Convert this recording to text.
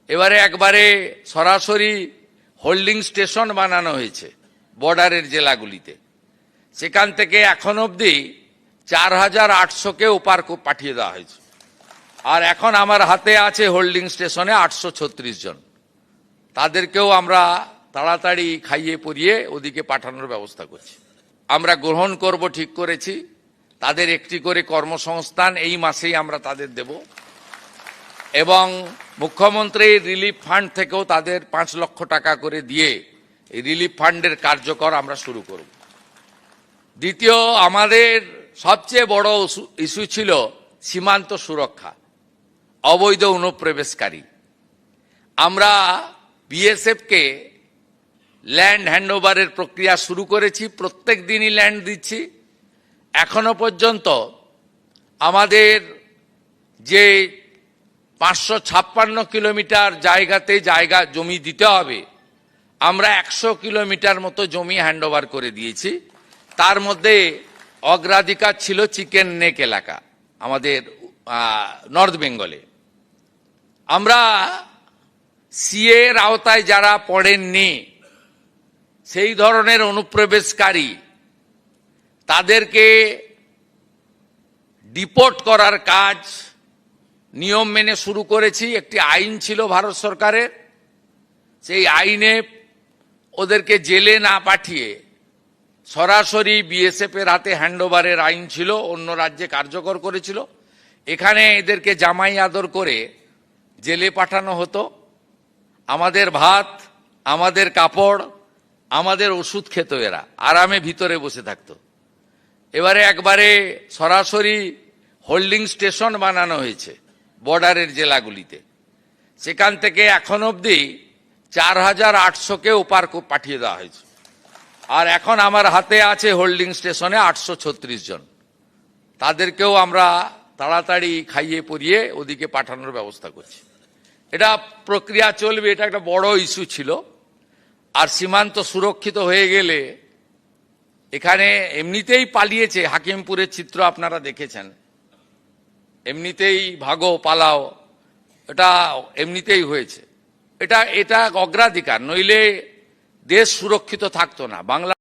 এবারে একবারে সরাসরি হোল্ডিং স্টেশন বানানো হয়েছে বর্ডারের জেলাগুলিতে। সেখান থেকে এখন অবধি 4800-কে ওপার পাঠিয়ে দেওয়া হয়েছে। আর এখন আমার হাতে আছে হোল্ডিং স্টেশনে 836 জন। তাদেরকেও আমরা তাড়াতাড়ি খাইয়ে পরিয়ে ওদিকে পাঠানোর ব্যবস্থা করছি। আমরা গ্রহণ করব ঠিক করেছি। তাদের একটি করে কর্মসংস্থান এই মাসেই আমরা তাদের দেব এবং মুখ্যমন্ত্রীর রিলিফ ফান্ড থেকেও তাদের 5 লক্ষ টাকা করে দিয়ে এই রিলিফ ফান্ডের কার্যকর আমরা শুরু করব। দ্বিতীয়, আমাদের সবচেয়ে বড় ইস্যু ছিল সীমান্ত সুরক্ষা, অবৈধ অনুপ্রবেশকারী। আমরা বিএসএফকে ল্যান্ড হ্যান্ডওভারের প্রক্রিয়া শুরু করেছি, প্রত্যেক দিনই ল্যান্ড দিচ্ছি। এখনো পর্যন্ত আমাদের যে 556 কিলোমিটার জায়গাতে জমি দিতে হবে, আমরা 100 কিলোমিটার মতো জমি হ্যান্ডওভার করে দিয়েছি। তার মধ্যে অগ্রাধিকার ছিল চিকেন নেক এলাকা আমাদের নর্থ বেঙ্গলে। আমরা সিএ এর আওতায় যারা পড়েননি সেই ধরনের অনুপ্রবেশকারী তাদেরকে ডিপোর্ট করার কাজ নিয়ম মেনে শুরু করেছি। একটি আইন ছিল ভারত সরকারের, সেই আইনে ওদেরকে জেলে না পাঠিয়ে সরাসরি বিএসএফ এর হাতে হ্যান্ডওভারের আইন ছিল, অন্য রাজ্যে কার্যকর করেছিল। এখানে এদেরকে জামাই আদর করে জেলে পাঠানো হতো। আমাদের ভাত, আমাদের কাপড়, আমাদের ওষুধ খেত, এরা আরামে ভিতরে বসে থাকতো। এবারে একবারে সরাসরি হোল্ডিং স্টেশন বানানো হয়েছে বর্ডারের জেলাগুলিতে। সেখান থেকে এখন অবধি 4800-কে ওপার পাঠিয়ে দেওয়া হয়েছে। আর এখন আমার হাতে আছে হোল্ডিং স্টেশনে 836 জন। তাদেরকেও আমরা তাড়াতাড়ি খাইয়ে পরিয়ে ওদিকে পাঠানোর ব্যবস্থা করছি। এটা প্রক্রিয়া চলবে, এটা একটা বড় ইস্যু ছিল। আর সীমান্ত সুরক্ষিত হয়ে গেলে, এখানে এমনিতেই পালিয়েছে, হাকিমপুরের চিত্র আপনারা দেখেছেন, এমনিতেই ভাগো পালাও, এটা এমনিতেই হয়েছে। এটা অগ্রাধিকার, নইলে দেশ সুরক্ষিত থাকতো না। বাংলা